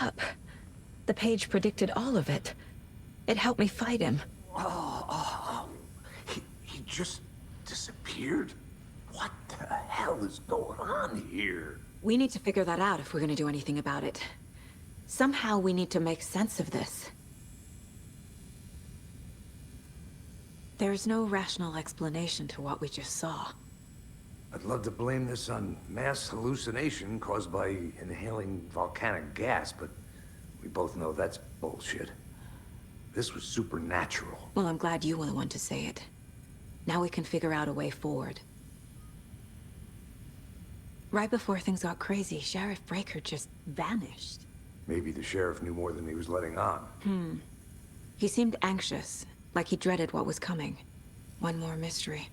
Up. The page predicted all of it. It helped me fight him. He just disappeared? What the hell is going on here? We need to figure that out if we're gonna do anything about it. Somehow we need to make sense of this. There's no rational explanation to what we just saw. I'd love to blame this on mass hallucination caused by inhaling volcanic gas, but we both know that's bullshit. This was supernatural. Well, I'm glad you were the one to say it. Now we can figure out a way forward. Right before things got crazy, Sheriff Breaker just vanished. Maybe the sheriff knew more than he was letting on. He seemed anxious, like he dreaded what was coming. One more mystery.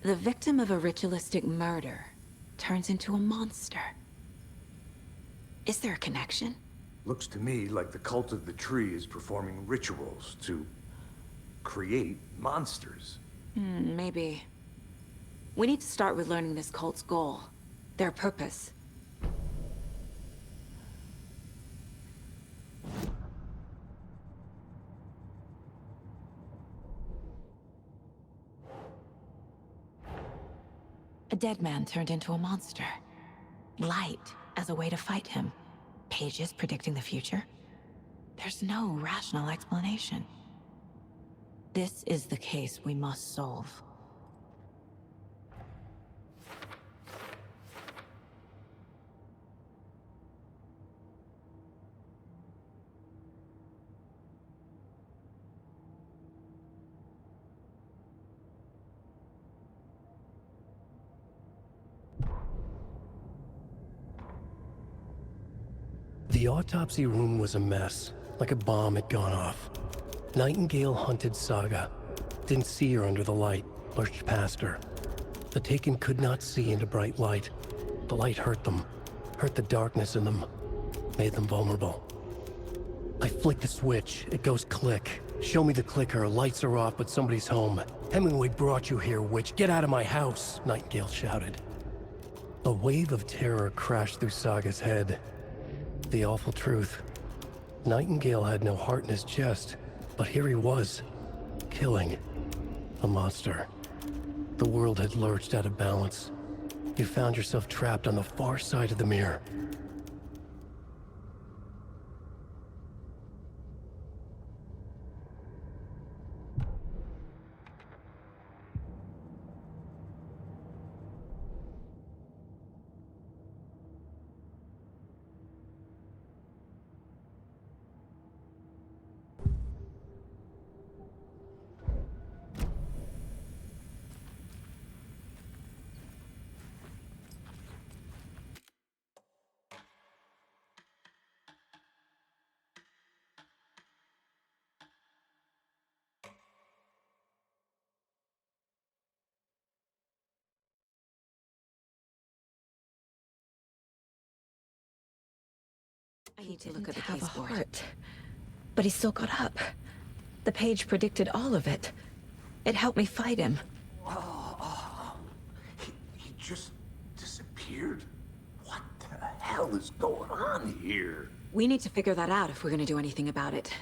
The victim of a ritualistic murder turns into a monster. Is there a connection? Looks to me like the cult of the tree is performing rituals to create monsters. Maybe. We need to start with learning this cult's goal. Their purpose. A dead man turned into a monster. Light as a way to fight him. Pages predicting the future. There's no rational explanation. This is the case we must solve. The autopsy room was a mess, like a bomb had gone off. Nightingale hunted Saga. Didn't see her under the light, lurched past her. The Taken could not see into bright light. The light hurt them, hurt the darkness in them, made them vulnerable. I flick the switch, it goes click. Show me the clicker, lights are off, but somebody's home. Hemingway brought you here, witch. Get out of my house, Nightingale shouted. A wave of terror crashed through Saga's head. The awful truth. Nightingale had no heart in his chest, but here he was, killing a monster. The world had lurched out of balance. You found yourself trapped on the far side of the mirror. I need to look at the case board. But he still got up. The page predicted all of it. It helped me fight him. He just disappeared? What the hell is going on here? We need to figure that out if we're gonna do anything about it.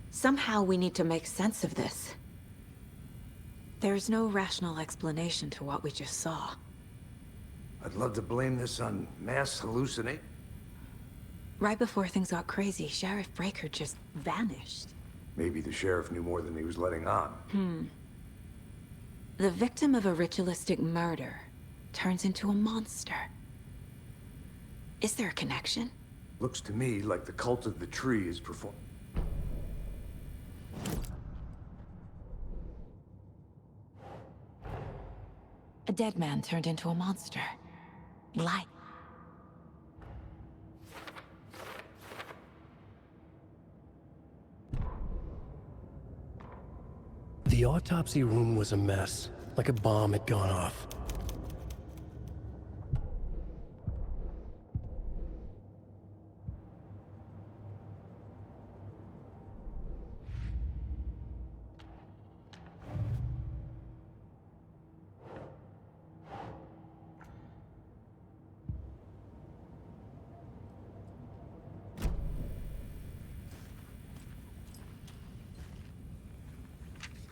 Somehow we need to make sense of this. There's no rational explanation to what we just saw. I'd love to blame this on mass hallucinate. Right before things got crazy, Sheriff Breaker just vanished. Maybe the sheriff knew more than he was letting on. The victim of a ritualistic murder turns into a monster. Is there a connection? Looks to me like the cult of the tree is performing. A dead man turned into a monster. Light. The autopsy room was a mess, like a bomb had gone off.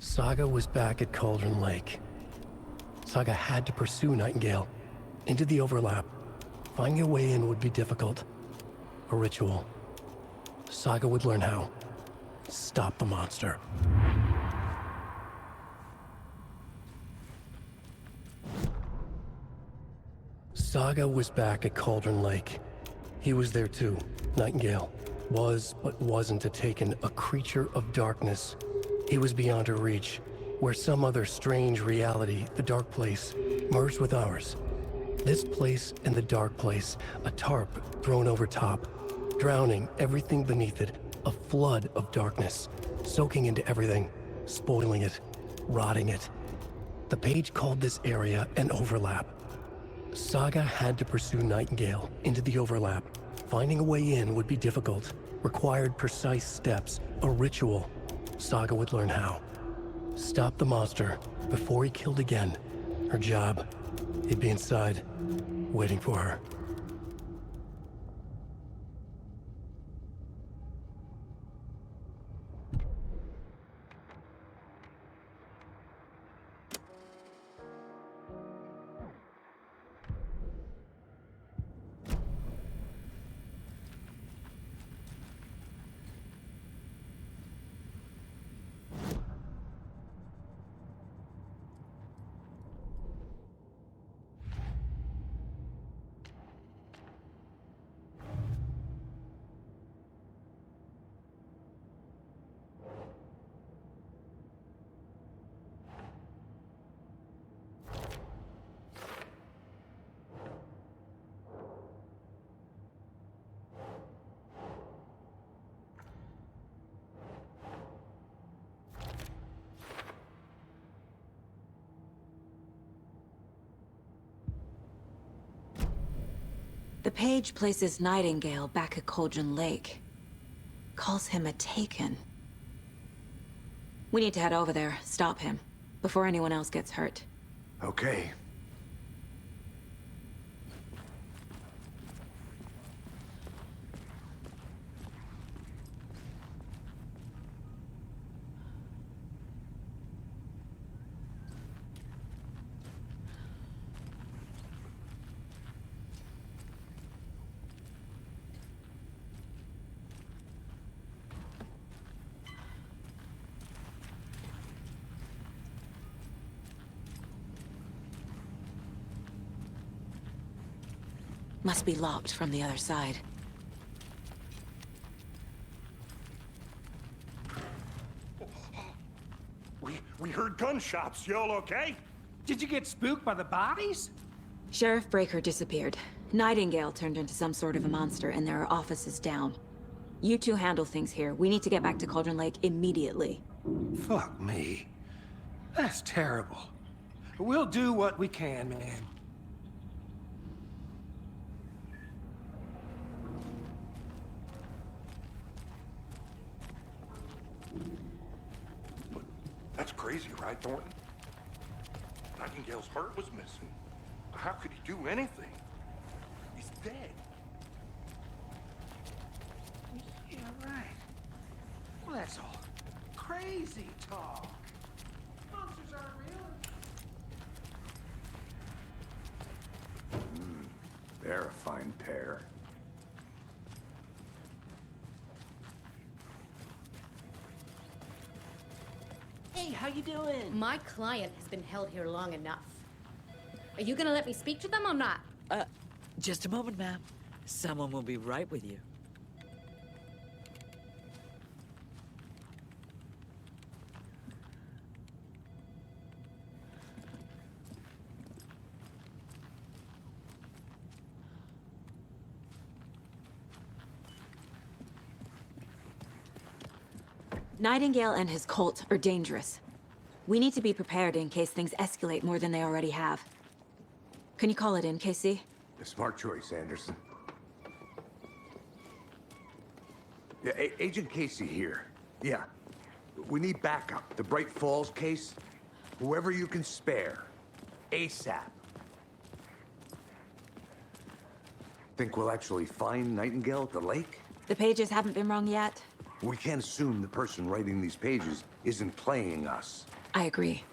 Saga was back at Cauldron Lake. Saga had to pursue Nightingale into the overlap. Finding a way in would be difficult. A ritual. Saga would learn how. Stop the monster. Saga was back at Cauldron Lake. He was there too. Nightingale was, but wasn't a Taken, a creature of darkness. He was beyond her reach, where some other strange reality, the Dark Place, merged with ours. This place and the Dark Place, a tarp thrown over top, drowning everything beneath it, a flood of darkness, soaking into everything, spoiling it, rotting it. The page called this area an overlap. Saga had to pursue Nightingale into the overlap. Finding a way in would be difficult, required precise steps, a ritual. Saga would learn how. Stop the monster before he killed again. Her job. He'd be inside, waiting for her. The page places Nightingale back at Cauldron Lake. Calls him a Taken. We need to head over there, stop him, before anyone else gets hurt. Okay. Must be locked from the other side. We heard gunshots. Y'all okay? Did you get spooked by the bodies? Sheriff Breaker disappeared. Nightingale turned into some sort of a monster, and there are offices down. You two handle things here. We need to get back to Cauldron Lake immediately. Fuck me. That's terrible. We'll do what we can, man. That's crazy, right, Thornton? Nightingale's heart was missing. How could he do anything? He's dead. Yeah, right. Well, that's all crazy talk. Monsters aren't real. They're a fine pair. Hey, how you doing? My client has been held here long enough. Are you gonna let me speak to them or not? Just a moment, ma'am. Someone will be right with you. Nightingale and his cult are dangerous. We need to be prepared in case things escalate more than they already have. Can you call it in, KC? A smart choice, Anderson. Yeah, Agent Casey here. Yeah. We need backup. The Bright Falls case. Whoever you can spare. ASAP. Think we'll actually find Nightingale at the lake? The pages haven't been wrong yet. We can't assume the person writing these pages isn't playing us. I agree.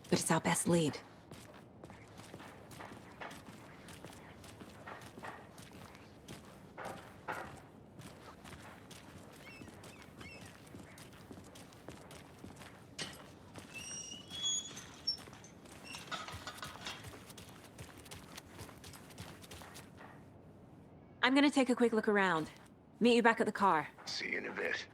But it's our best lead. I'm gonna take a quick look around. Meet you back at the car. See you in a bit.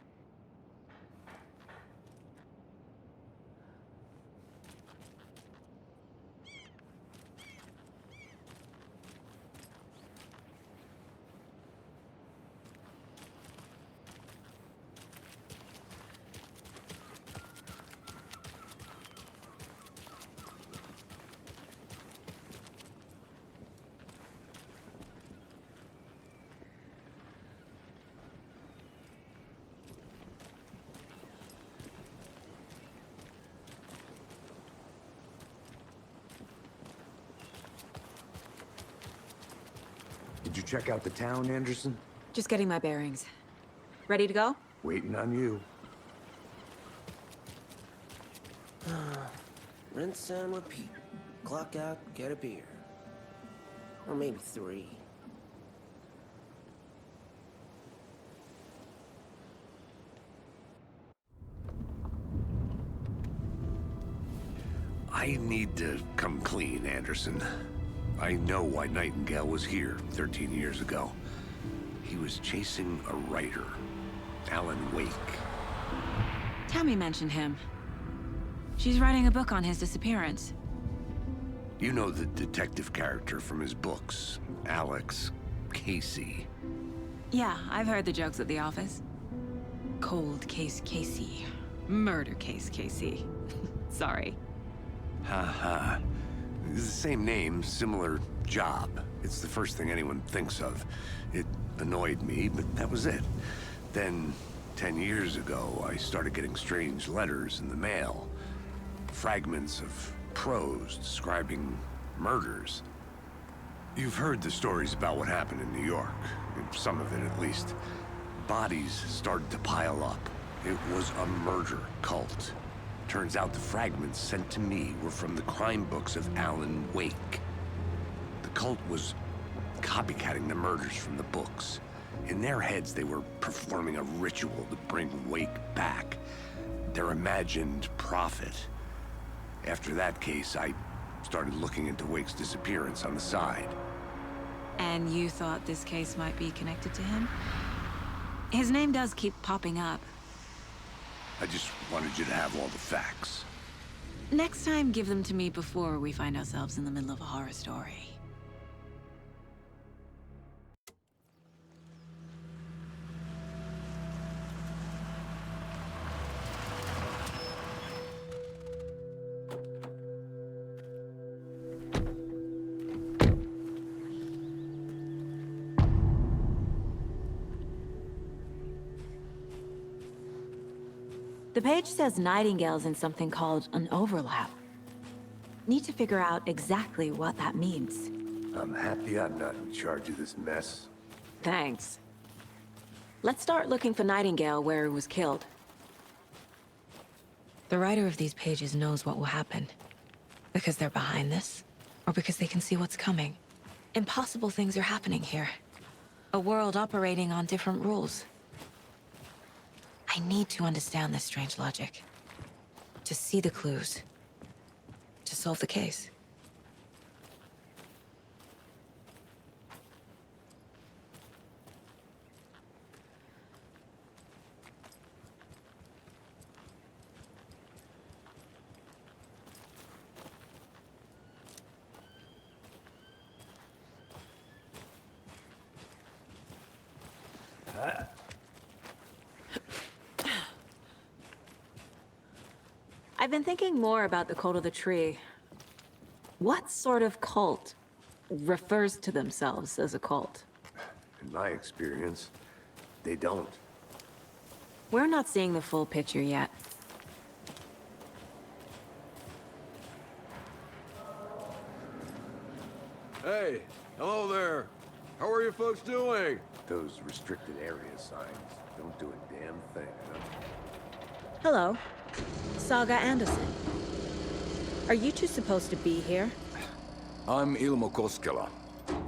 Did you check out the town, Anderson? Just getting my bearings. Ready to go? Waiting on you. Rinse and repeat. Clock out, get a beer. Or maybe 3. I need to come clean, Anderson. I know why Nightingale was here 13 years ago. He was chasing a writer, Alan Wake. Tammy mentioned him. She's writing a book on his disappearance. You know the detective character from his books, Alex Casey. Yeah, I've heard the jokes at the office. Cold case Casey. Murder case Casey. Sorry. Ha. It's the same name, similar job. It's the first thing anyone thinks of. It annoyed me, but that was it. Then, 10 years ago, I started getting strange letters in the mail. Fragments of prose describing murders. You've heard the stories about what happened in New York. Some of it, at least. Bodies started to pile up. It was a murder cult. Turns out the fragments sent to me were from the crime books of Alan Wake. The cult was copycatting the murders from the books. In their heads, they were performing a ritual to bring Wake back. Their imagined prophet. After that case, I started looking into Wake's disappearance on the side. And you thought this case might be connected to him? His name does keep popping up. I just wanted you to have all the facts. Next time, give them to me before we find ourselves in the middle of a horror story. The page says Nightingale's in something called an overlap. Need to figure out exactly what that means. I'm happy I'm not in charge of this mess. Thanks. Let's start looking for Nightingale where he was killed. The writer of these pages knows what will happen. Because they're behind this, or because they can see what's coming. Impossible things are happening here. A world operating on different rules. I need to understand this strange logic. To see the clues. To solve the case. I've been thinking more about the Cult of the Tree. What sort of cult refers to themselves as a cult? In my experience, they don't. We're not seeing the full picture yet. Hey, hello there. How are you folks doing? Those restricted area signs. Don't do a damn thing, huh? Hello. Saga Anderson. Are you two supposed to be here? I'm Ilmo Koskela.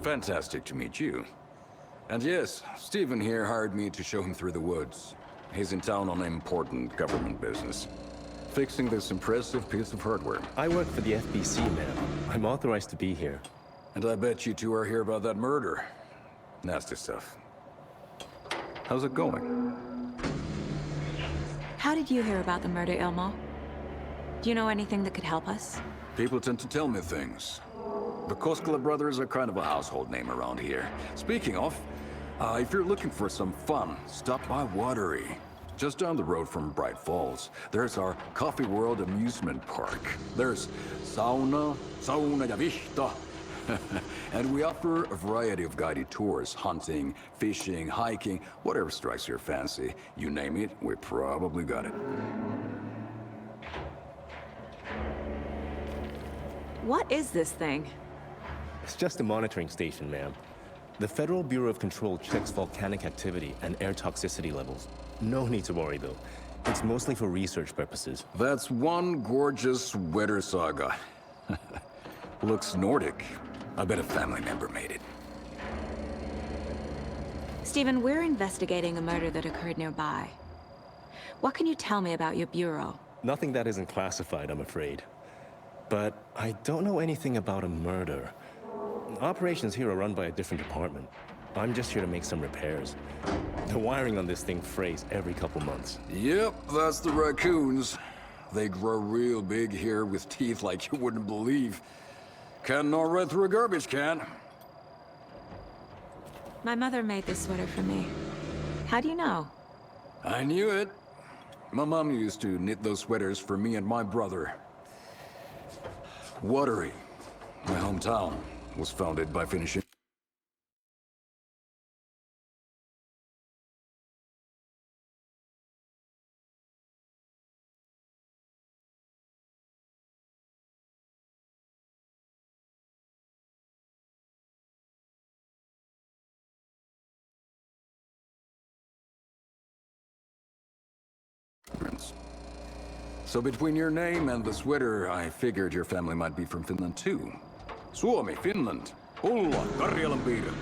Fantastic to meet you. And yes, Stephen here hired me to show him through the woods. He's in town on important government business. Fixing this impressive piece of hardware. I work for the FBC, ma'am. I'm authorized to be here. And I bet you two are here about that murder. Nasty stuff. How's it going? How did you hear about the murder, Ilmo? Do you know anything that could help us? People tend to tell me things. The Koskela brothers are kind of a household name around here. Speaking of, if you're looking for some fun, stop by Watery. Just down the road from Bright Falls, there's our Coffee World amusement park. There's sauna ja vihta. And we offer a variety of guided tours, hunting, fishing, hiking, whatever strikes your fancy. You name it, we probably got it. What is this thing? It's just a monitoring station, ma'am. The Federal Bureau of Control checks volcanic activity and air toxicity levels. No need to worry, though. It's mostly for research purposes. That's one gorgeous weather saga. Looks Nordic. I bet a family member made it. Stephen, we're investigating a murder that occurred nearby. What can you tell me about your bureau? Nothing that isn't classified, I'm afraid. But I don't know anything about a murder. Operations here are run by a different department. I'm just here to make some repairs. The wiring on this thing frays every couple months. Yep, that's the raccoons. They grow real big here with teeth like you wouldn't believe. Can't gnaw right through a garbage can. My mother made this sweater for me. How do you know? I knew it. My mom used to knit those sweaters for me and my brother. Watery, my hometown, was founded by finishing. So between your name and the sweater, I figured your family might be from Finland too. Suomi, Finland. Ulla, Karjalanpiiri.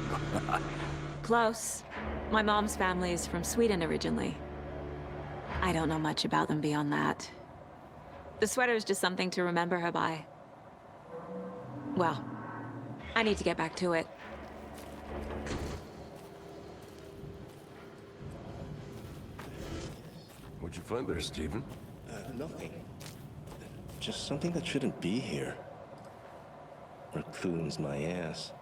Close. My mom's family is from Sweden originally. I don't know much about them beyond that. The sweater is just something to remember her by. Well, I need to get back to it. What'd you find there, Stephen? Nothing. Just something that shouldn't be here. Raccoons my ass.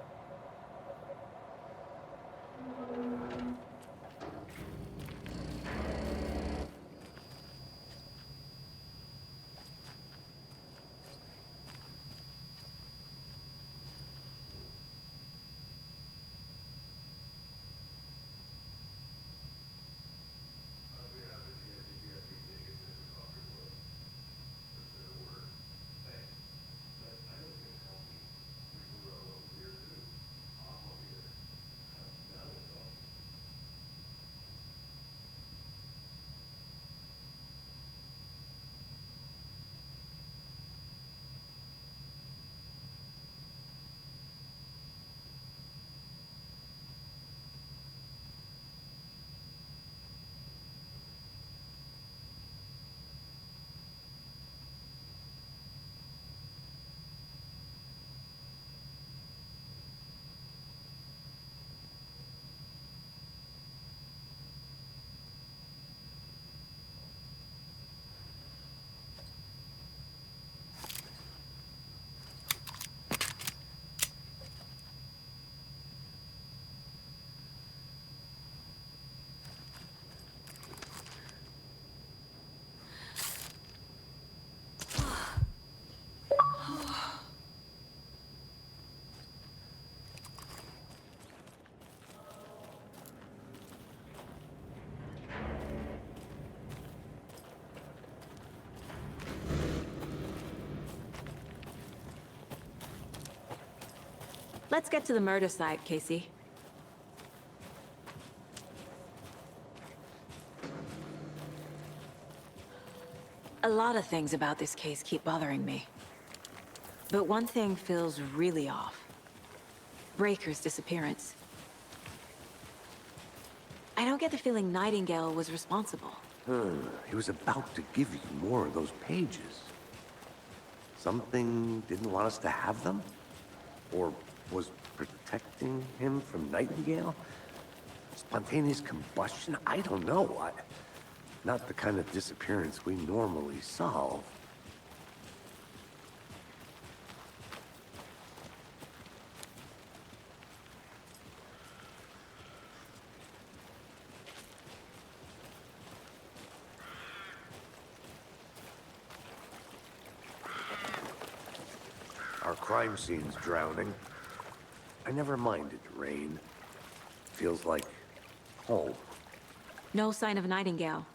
Let's get to the murder site, Casey. A lot of things about this case keep bothering me. But one thing feels really off. Breaker's disappearance. I don't get the feeling Nightingale was responsible. He was about to give you more of those pages. Something didn't want us to have them? Or was protecting him from Nightingale? Spontaneous combustion? I don't know. Not the kind of disappearance we normally solve. Our crime scene's drowning. I never minded rain. Feels like home. No sign of Nightingale.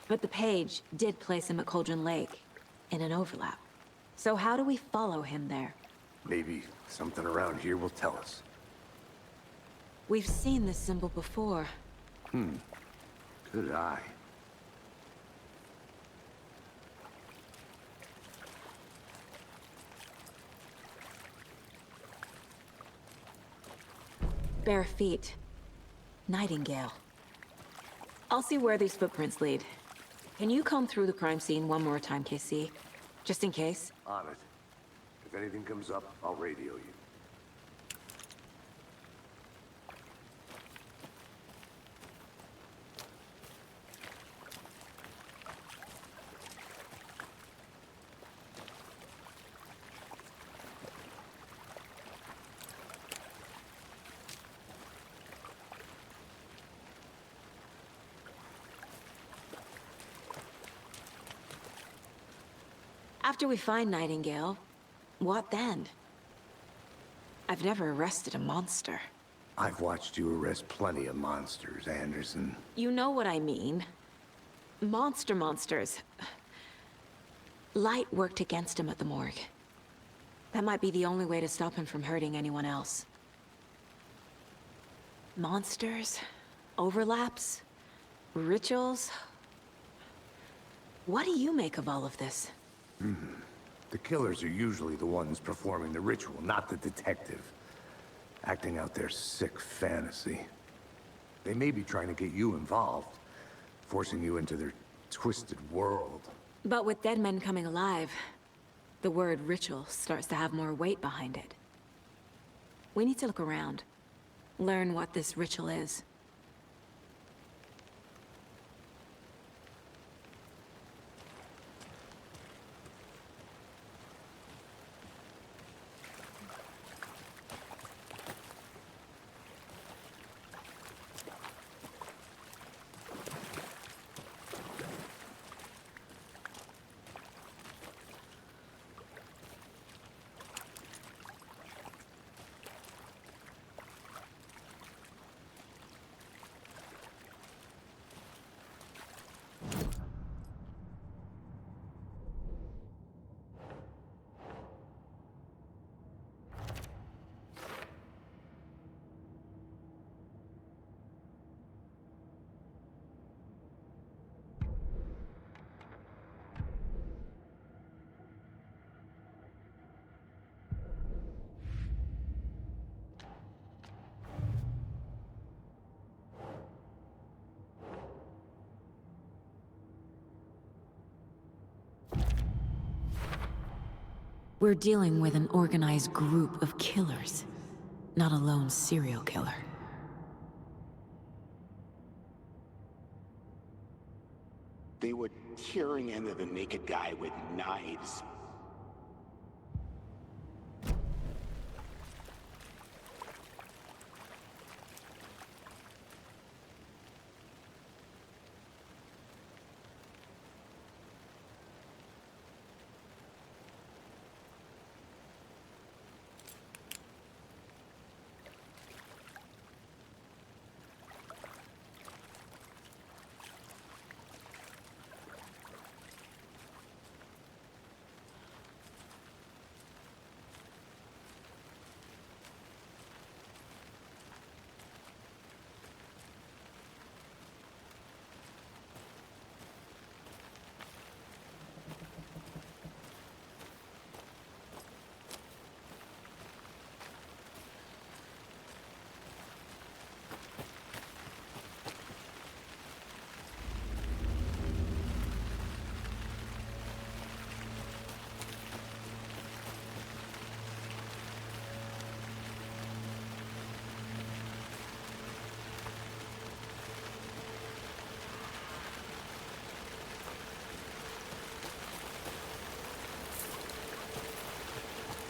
But the page did place him at Cauldron Lake, in an overlap. So how do we follow him there? Maybe something around here will tell us. We've seen this symbol before. Good eye. Bare feet. Nightingale. I'll see where these footprints lead. Can you comb through the crime scene one more time, KC? Just in case? On it. If anything comes up, I'll radio you. After we find Nightingale, what then? I've never arrested a monster. I've watched you arrest plenty of monsters, Anderson. You know what I mean. Monsters. Light worked against him at the morgue. That might be the only way to stop him from hurting anyone else. Monsters? Overlaps? Rituals? What do you make of all of this? The killers are usually the ones performing the ritual, not the detective. Acting out their sick fantasy. They may be trying to get you involved, forcing you into their twisted world. But with dead men coming alive, the word ritual starts to have more weight behind it. We need to look around. Learn what this ritual is. We're dealing with an organized group of killers, not a lone serial killer. They were tearing into the naked guy with knives.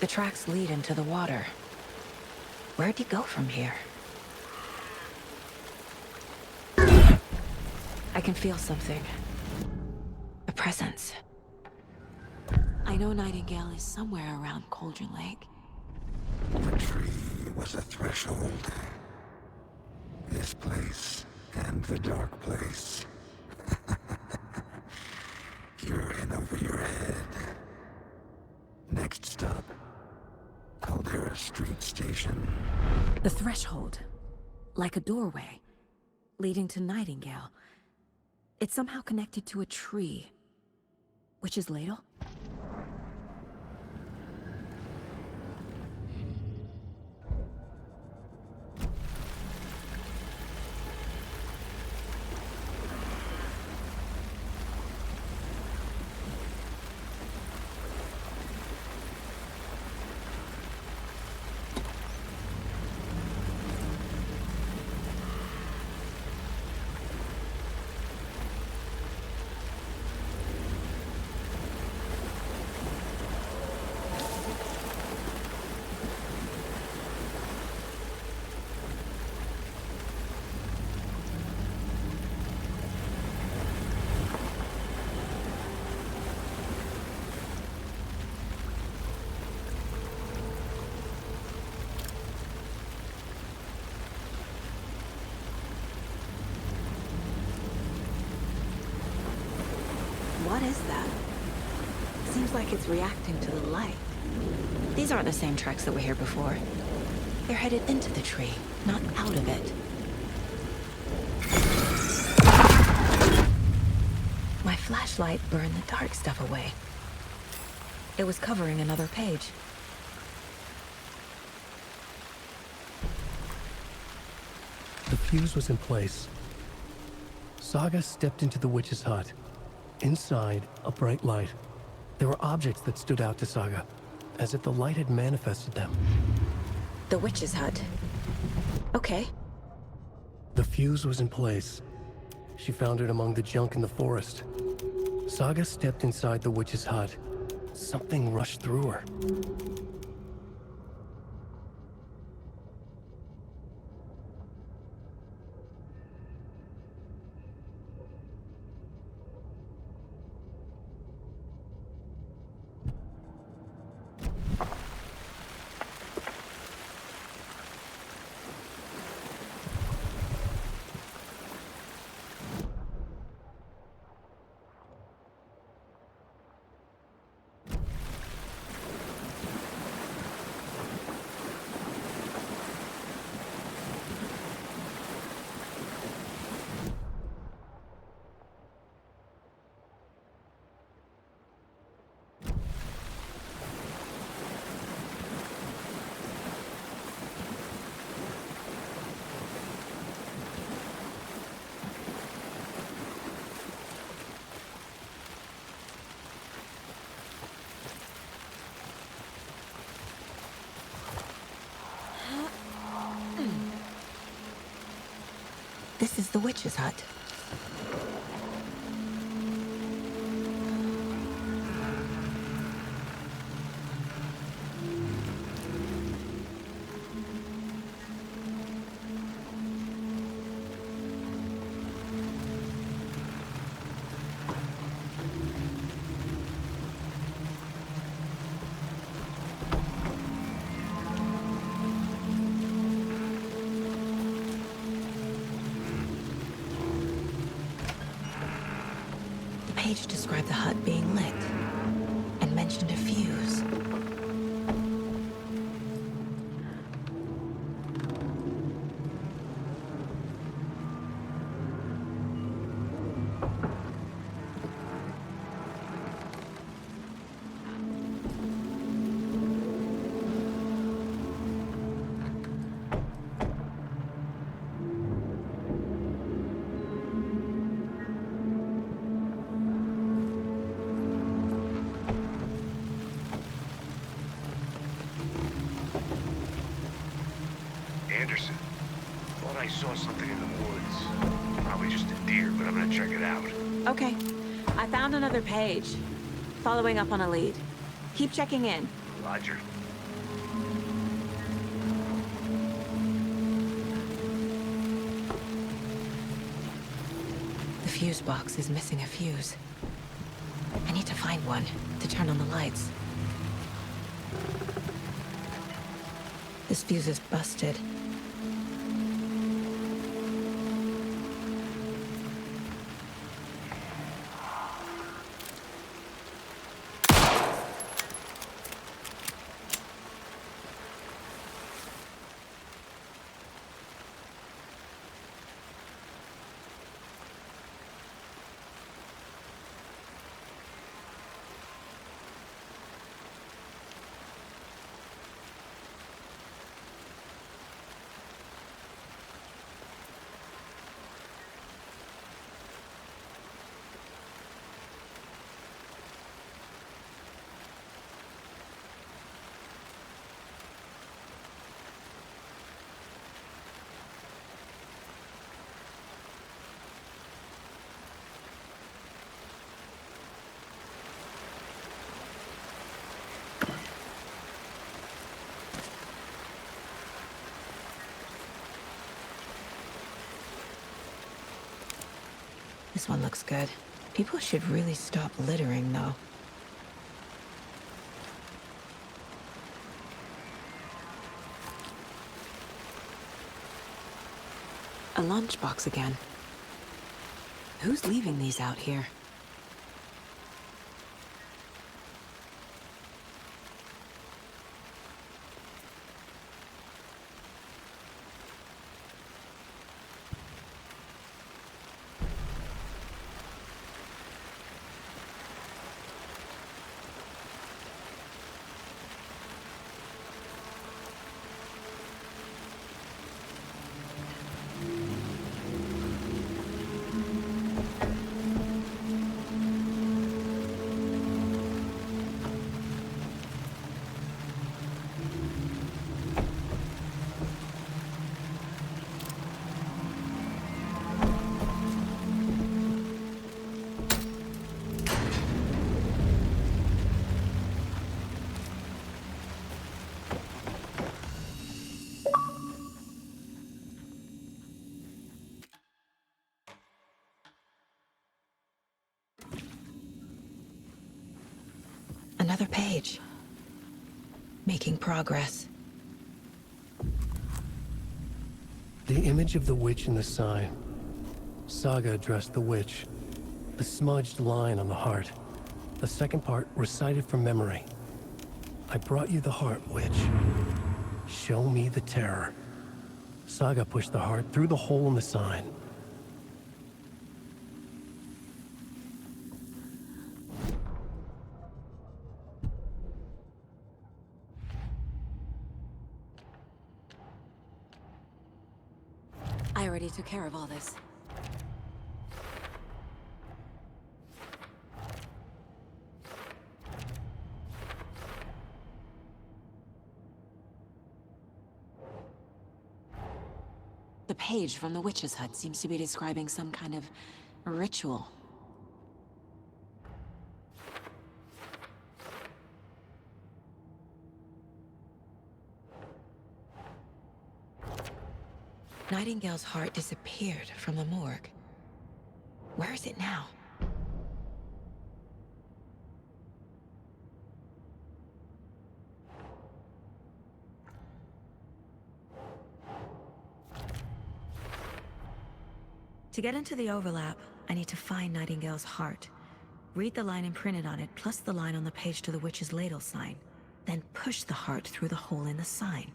The tracks lead into the water. Where'd he go from here? I can feel something. A presence. I know Nightingale is somewhere around Cauldron Lake. The tree was a threshold. This place and the dark place. You're in over your head. Next stop, Caldera Street Station. The threshold. Like a doorway. Leading to Nightingale. It's somehow connected to a tree. Witch's Ladle? What is that? Seems like it's reacting to the light. These aren't the same tracks that were here before. They're headed into the tree, not out of it. My flashlight burned the dark stuff away. It was covering another page. The fuse was in place. Saga stepped into the witch's hut. Inside, a bright light. There were objects that stood out to Saga, as if the light had manifested them. The witch's hut. Okay. The fuse was in place. She found it among the junk in the forest. Saga stepped inside the witch's hut. Something rushed through her. This is the witch's hut. The page described the hut being lit and mentioned a fuse. Anderson. Thought I saw something in the woods. Probably just a deer, but I'm gonna check it out. Okay. I found another page. Following up on a lead. Keep checking in. Roger. fuse box is missing a fuse. I need to find one to turn on the lights. This fuse is busted. This one looks good. People should really stop littering, though. A lunchbox again. Who's leaving these out here? Another page. Making progress. The image of the witch in the sign. Saga addressed the witch. The smudged line on the heart. The second part recited from memory. I brought you the heart, witch. Show me the terror. Saga pushed the heart through the hole in the sign. I already took care of all this. The page from the witch's hut seems to be describing some kind of ritual. Nightingale's heart disappeared from the morgue. Where is it now? To get into the overlap, I need to find Nightingale's heart. Read the line imprinted on it, plus the line on the page to the witch's ladle sign. Then push the heart through the hole in the sign.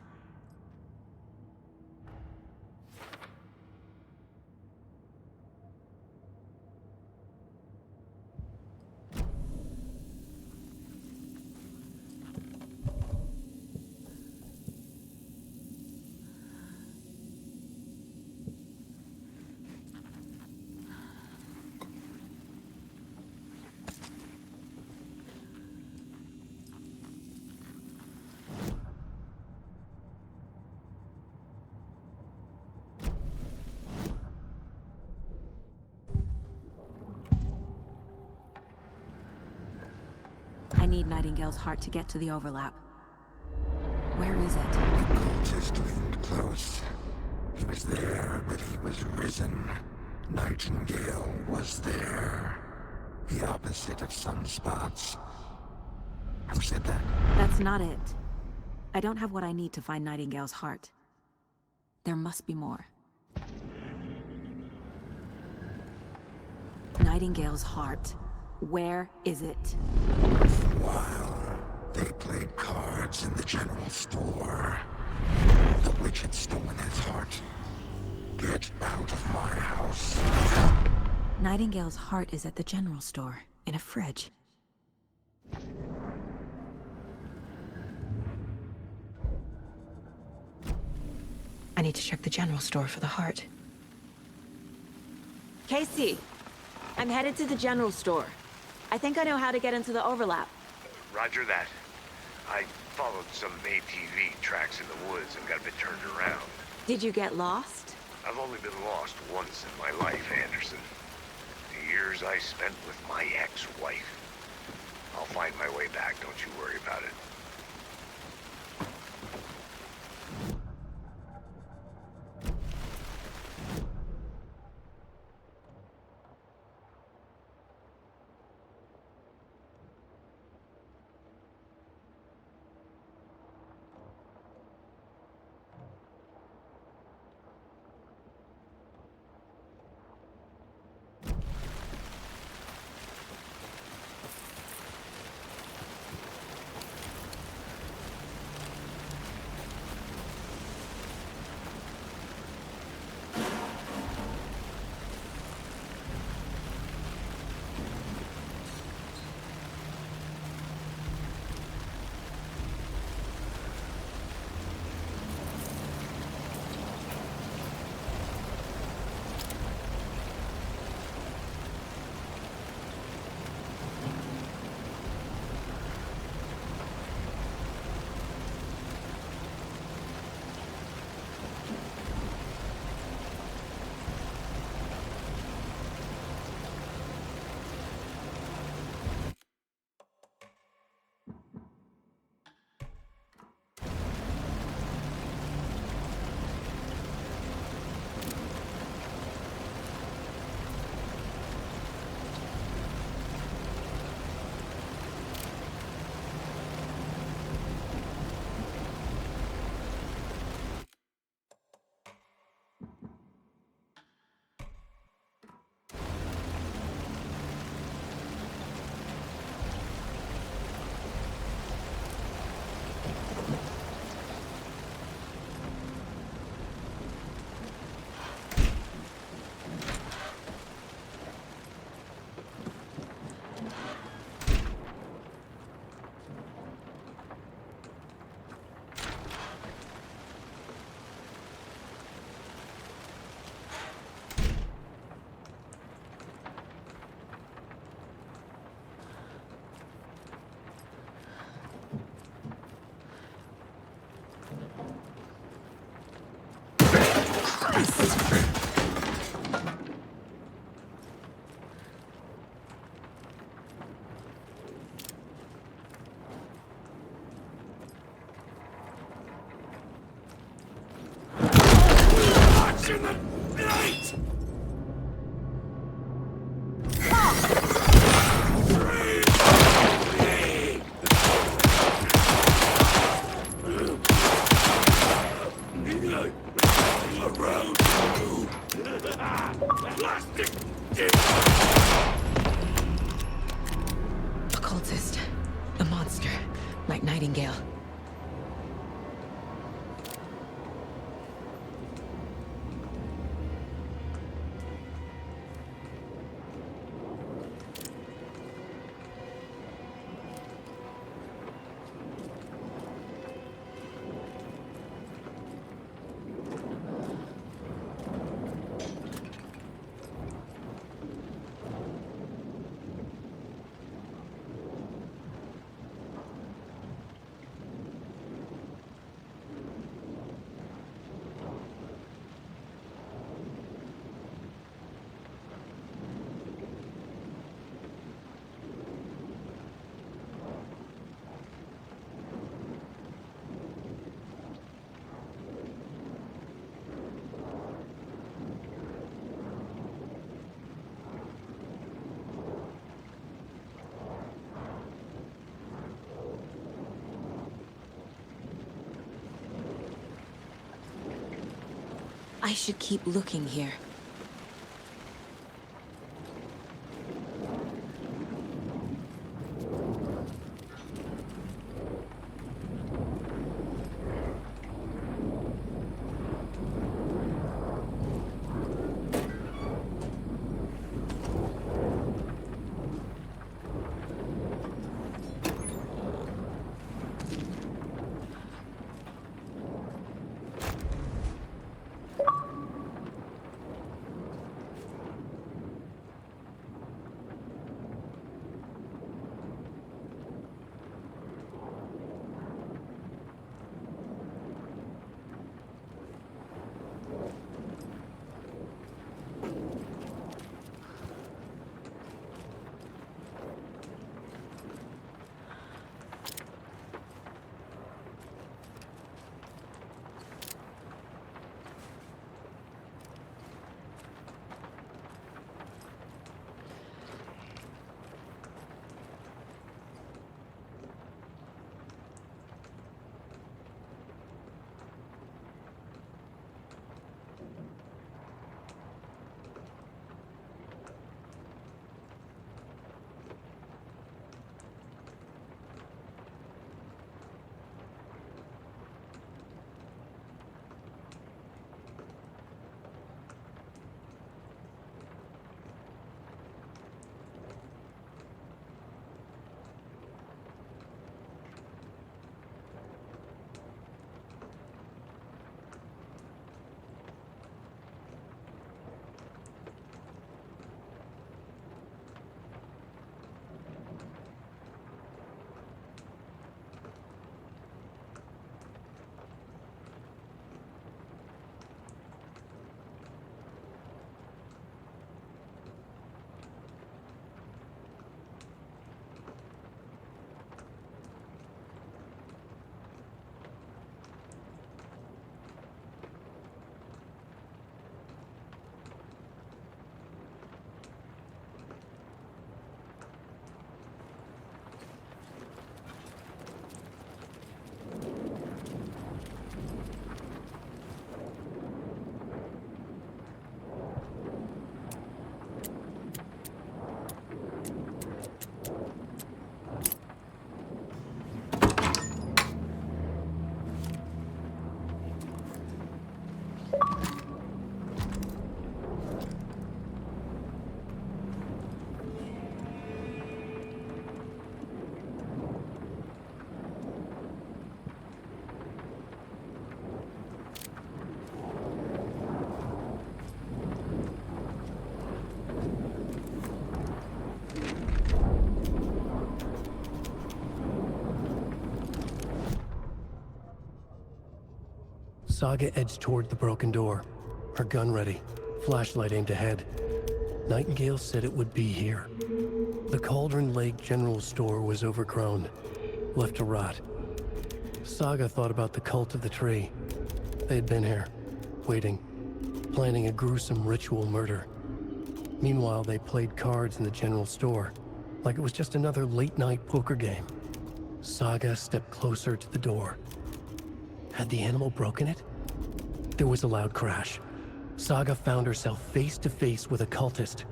I need Nightingale's heart to get to the overlap. Where is it? The cultist leaned close. He was there, but he was risen. Nightingale was there. The opposite of sunspots. Who said that? That's not it. I don't have what I need to find Nightingale's heart. There must be more. Nightingale's heart. Where is it? While they played cards in the general store, the witch had stolen his heart. Get out of my house. Nightingale's heart is at the general store, in a fridge. I need to check the general store for the heart. Casey! I'm headed to the general store. I think I know how to get into the overlap. Roger that. I followed some ATV tracks in the woods and got a bit turned around. Did you get lost? I've only been lost once in my life, Anderson. The years I spent with my ex-wife. I'll find my way back, don't you worry about it. Occultist. A monster. Like Nightingale. I should keep looking here. Saga edged toward the broken door, her gun ready, flashlight aimed ahead. Nightingale said it would be here. The Cauldron Lake General Store was overgrown, left to rot. Saga thought about the cult of the tree. They had been here, waiting, planning a gruesome ritual murder. Meanwhile, they played cards in the general store, like it was just another late-night poker game. Saga stepped closer to the door. Had the animal broken it? There was a loud crash. Saga found herself face to face with a cultist,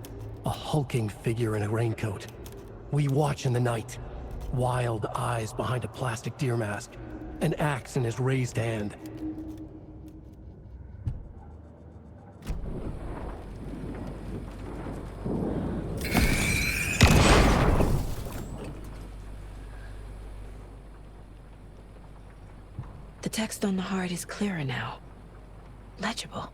a hulking figure in a raincoat. We watch in the night, wild eyes behind a plastic deer mask, an axe in his raised hand. The text on the heart is clearer now. Legible.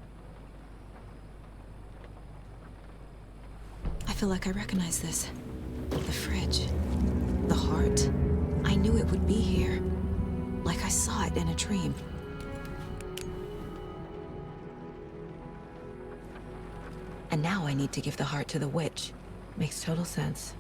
I feel like I recognize this. The fridge. The heart. I knew it would be here. Like I saw it in a dream. And now I need to give the heart to the witch. Makes total sense.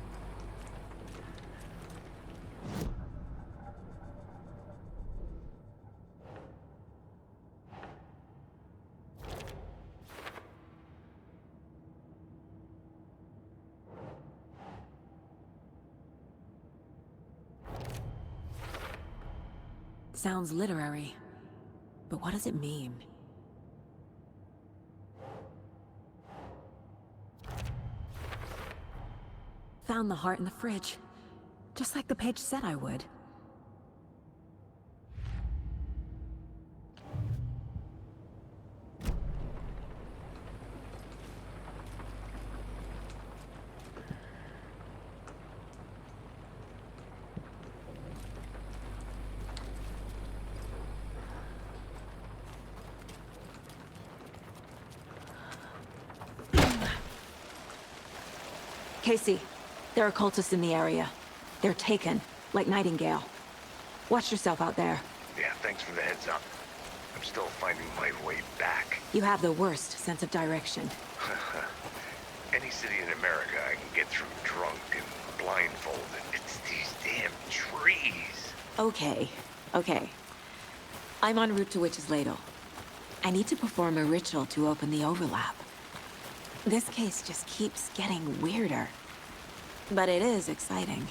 Sounds literary. But what does it mean? found the heart in the fridge. Just like the page said I would. Casey, there are cultists in the area. They're taken, like Nightingale. Watch yourself out there. Yeah, thanks for the heads up. I'm still finding my way back. You have the worst sense of direction. Any city in America I can get through drunk and blindfolded. It's these damn trees. Okay. I'm en route to Witch's Ladle. I need to perform a ritual to open the overlap. This case just keeps getting weirder. But it is exciting.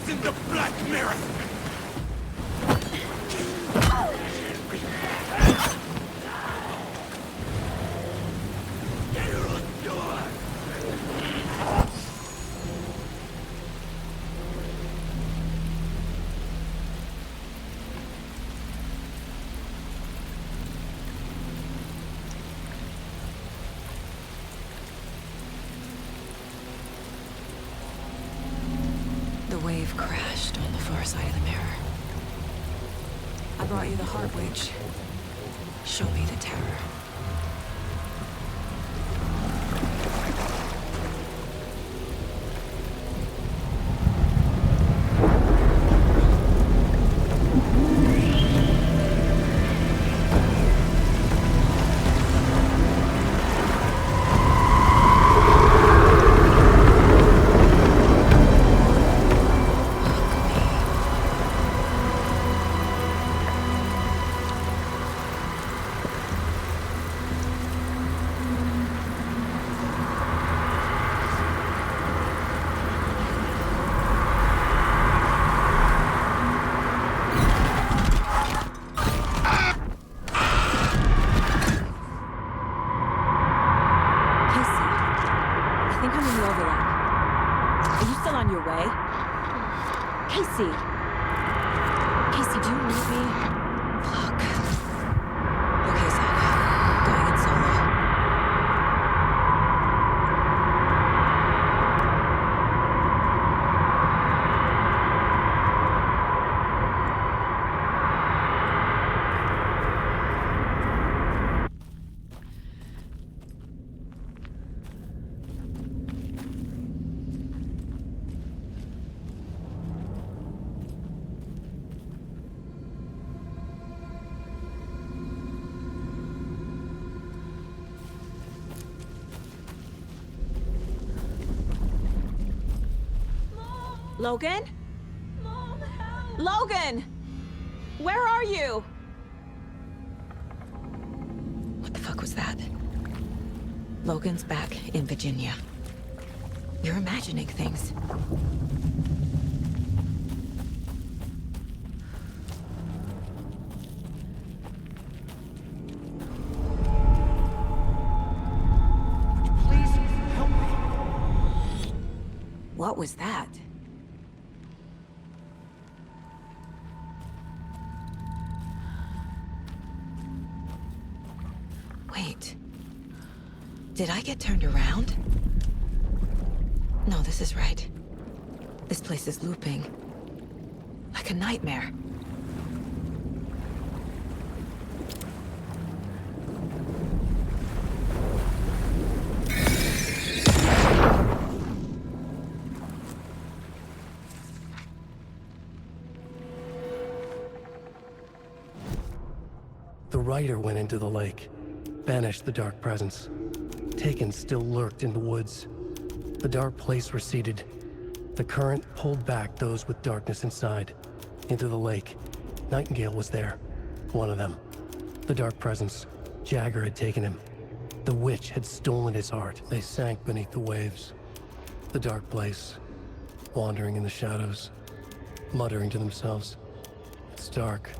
In the Black Mirror! The wave crashed on the far side of the mirror. I brought you the Heart Witch. Show me the terror. Casey! Casey, do you need me? Look. Okay, Saga. Going in solo. Logan? Mom, help! Logan! Where are you? What the fuck was that? Logan's back in Virginia. You're imagining things. Please help me. What was that? Wait. Did I get turned around? No, this is right. This place is looping. Like a nightmare. The Rider went into the lake, banished the dark presence. Taken still lurked in the woods. The dark place receded. The current pulled back those with darkness inside, into the lake. Nightingale was there, one of them. The dark presence, Jagger had taken him. The witch had stolen his heart. They sank beneath the waves. The dark place, wandering in the shadows, muttering to themselves. It's dark.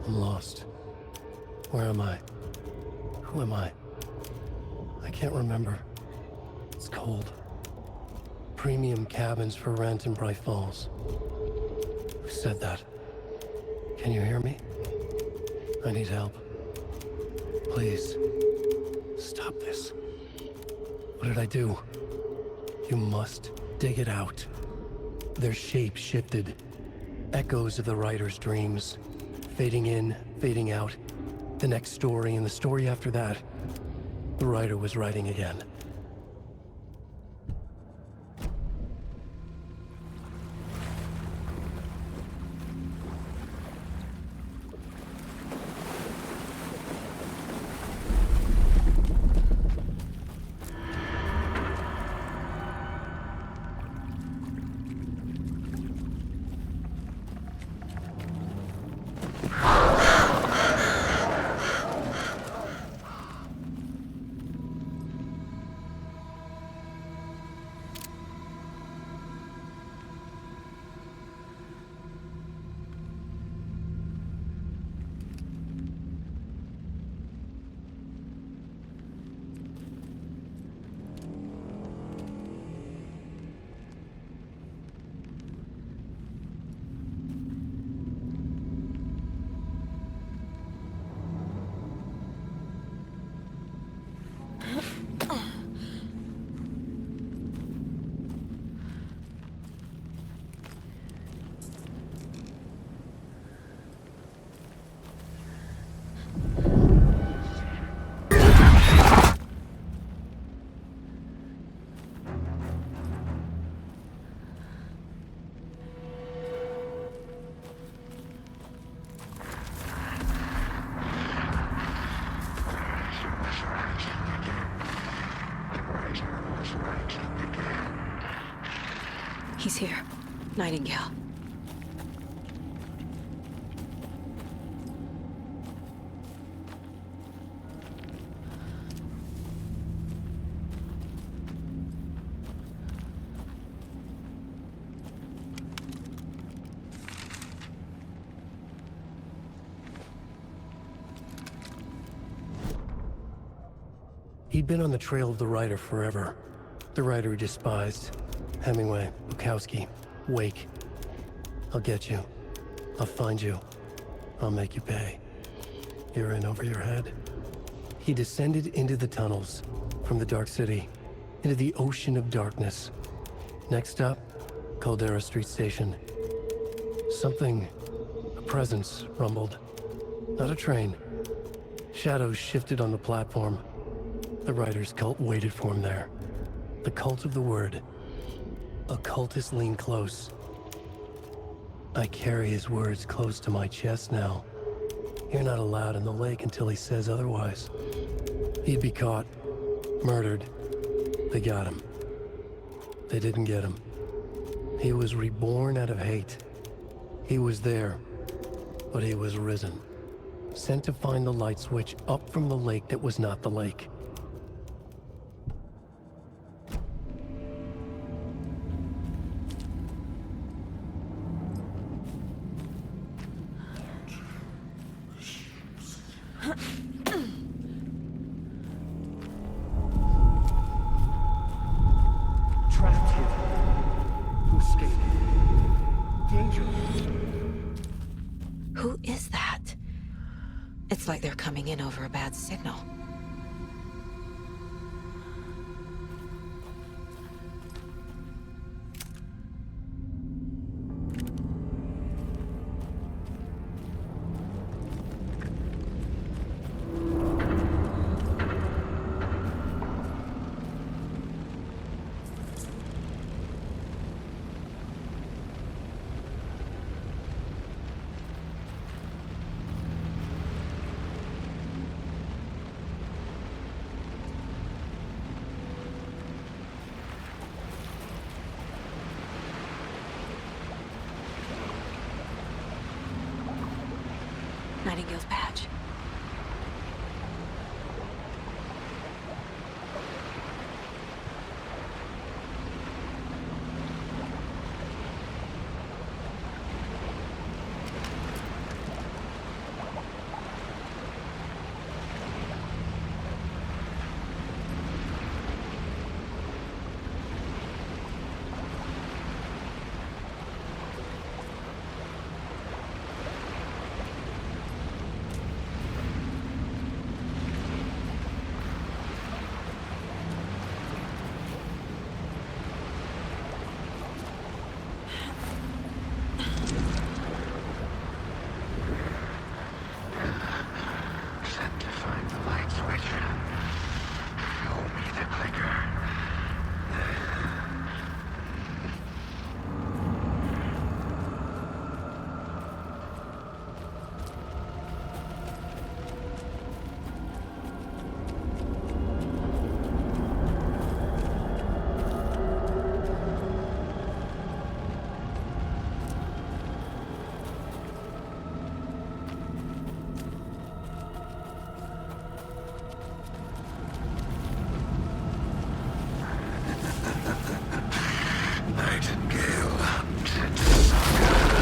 I'm lost. Where am I? Who am I? I can't remember. It's cold. Premium cabins for rent in Bright Falls. Who said that? Can you hear me? I need help. Please. Stop this. What did I do? You must dig it out. Their shape shifted. Echoes of the writer's dreams. Fading in, fading out. The next story and the story after that. The writer was writing again. He's here. Nightingale. He'd been on the trail of the writer forever. The writer he despised. Hemingway, Bukowski, Wake. I'll get you. I'll find you. I'll make you pay. You're in over your head. He descended into the tunnels, from the Dark City, into the ocean of darkness. Next up, Caldera Street Station. Something, a presence, rumbled. Not a train. Shadows shifted on the platform. The writer's cult waited for him there. The cult of the word. Occultists lean close. I carry his words close to my chest now. You're not allowed in the lake until he says otherwise. He'd be caught, murdered. They got him. They didn't get him. He was reborn out of hate. He was there, but he was risen. Sent to find the light switch up from the lake that was not the lake. Trapped here. To escape. Danger. Who is that? It's like they're coming in over a bad signal. Nightingale's badge. Sent to find the light switch. Show me the clicker. Nightingale hunted Saga.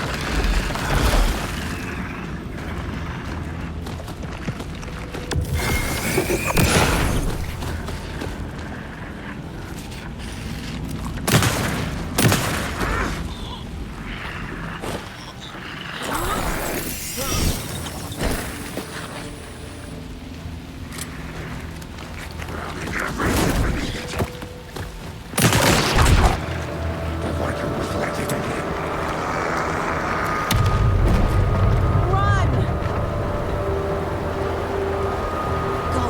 Run! Go.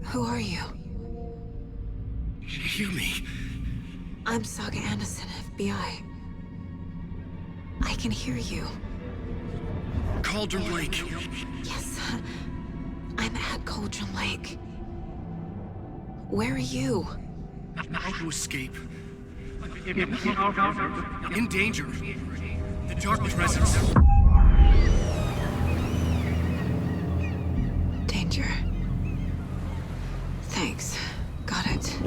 Who are you? Hear me. I'm Saga Anderson, FBI. I can hear you. Cauldron Lake. Yes, I'm at Cauldron Lake. Where are you? How to escape. In danger. The Dark Presence. Danger. Thanks. Got it.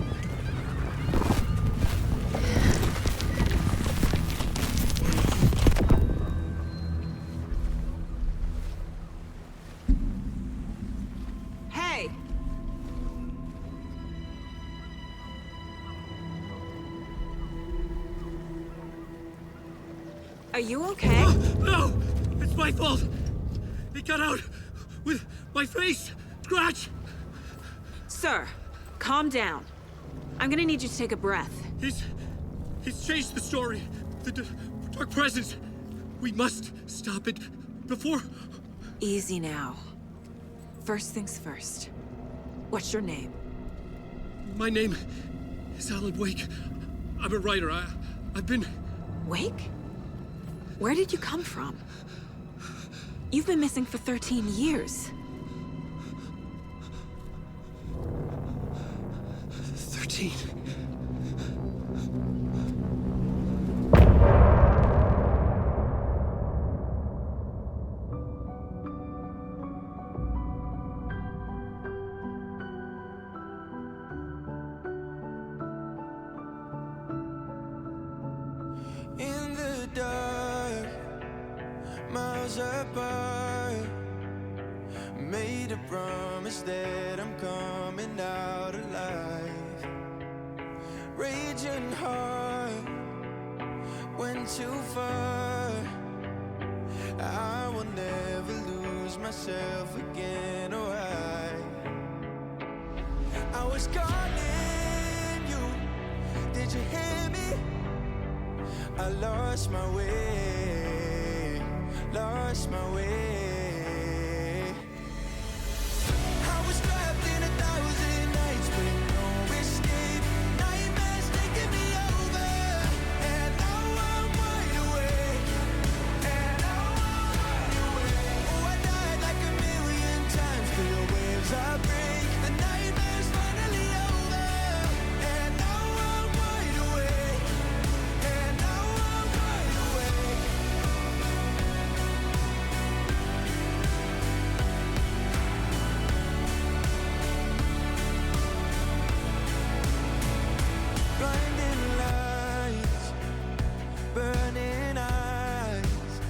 Hey! Are you okay? No! It's my fault! It got out with my face! Scratch! Sir, calm down. I'm gonna need you to take a breath. He's changed the story. The Dark Presence. We must stop it before... Easy now. First things first. What's your name? My name is Alan Wake. I'm a writer. I've been... Wake? Where did you come from? You've been missing for 13 years. 13. In the dark, miles apart, made a promise that I'm coming out alive. Raging heart, went too far. I will never lose myself again, or I was calling you, did you hear me? I lost my way, lost my way. I was trapped in 1,000 nights with no escape. Nightmares taking me over, and now I'm wide awake. And now I'm wide awake. Oh, I died like 1,000,000 times for your waves I break. The nightmare's finally over, and now I'm wide awake. And now I'm wide awake. Blinding lights, burning eyes.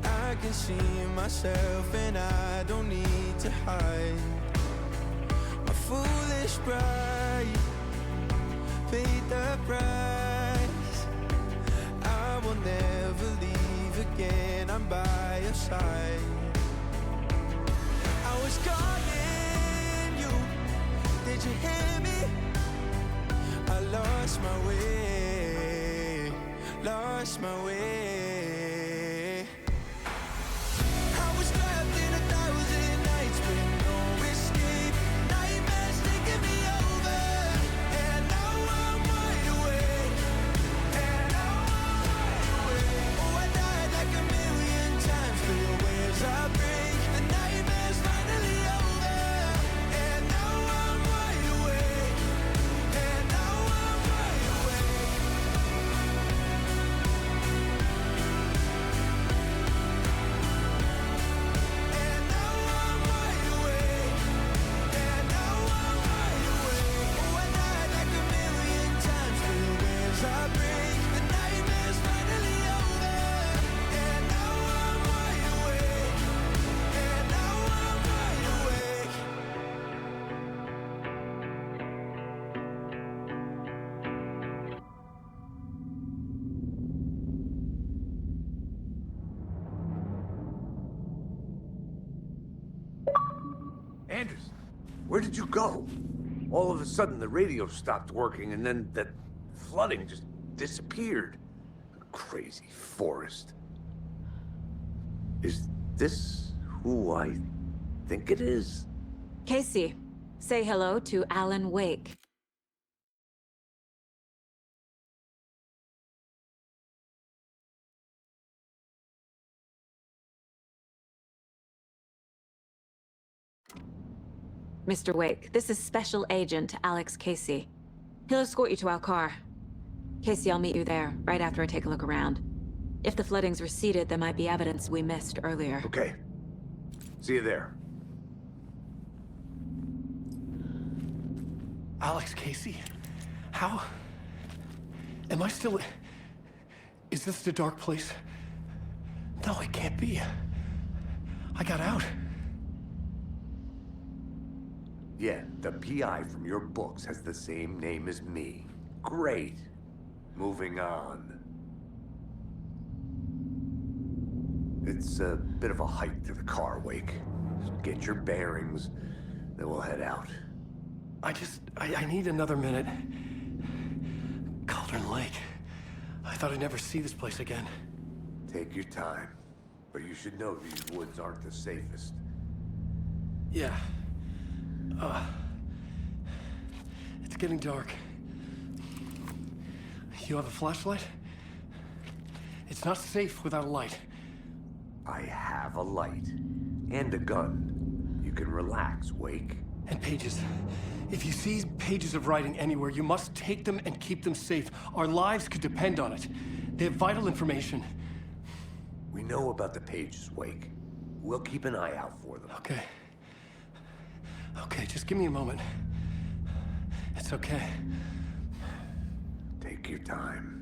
I can see myself and I don't need to hide. My foolish pride paid the price. I will never leave again, I'm by your side. I was calling you, did you hear me? I lost my way, lost my way. I was trapped in 1,000 nights with no escape. Nightmares taking me over, and now I'm wide awake. And now I'm wide awake. Oh, I died like 1,000,000 times for your waves I break. The nightmare's finally over, and now I'm wide awake. And now I'm wide awake. And now I'm wide awake. And now I'm wide awake. Oh, I died like 1,000,000 times for your waves I break. The nightmare's finally over, and now I'm wide awake. And now I'm wide awake. Anderson, where did you go? All of a sudden, the radio stopped working, and then that flooding just disappeared. Crazy forest. Is this who I think it is? Casey, Say hello to Alan Wake. Mr. Wake, this is Special Agent Alex Casey. He'll escort you to our car. Casey, I'll meet you there, right after I take a look around. If the flooding's receded, there might be evidence we missed earlier. Okay. See you there. Alex Casey? How? Am I still... Is this the dark place? No, it can't be. I got out. Yeah, the PI from your books has the same name as me. Great. Moving on. It's a bit of a hike to the car, Wake. Get your bearings, then we'll head out. I need another minute. Cauldron Lake. I thought I'd never see this place again. Take your time. But you should know these woods aren't the safest. Yeah. It's getting dark. You have a flashlight? It's not safe without a light. I have a light. And a gun. You can relax, Wake. And pages. If you see pages of writing anywhere, you must take them and keep them safe. Our lives could depend on it. They have vital information. We know about the pages, Wake. We'll keep an eye out for them. Okay. Okay, just give me a moment. It's okay. Take your time.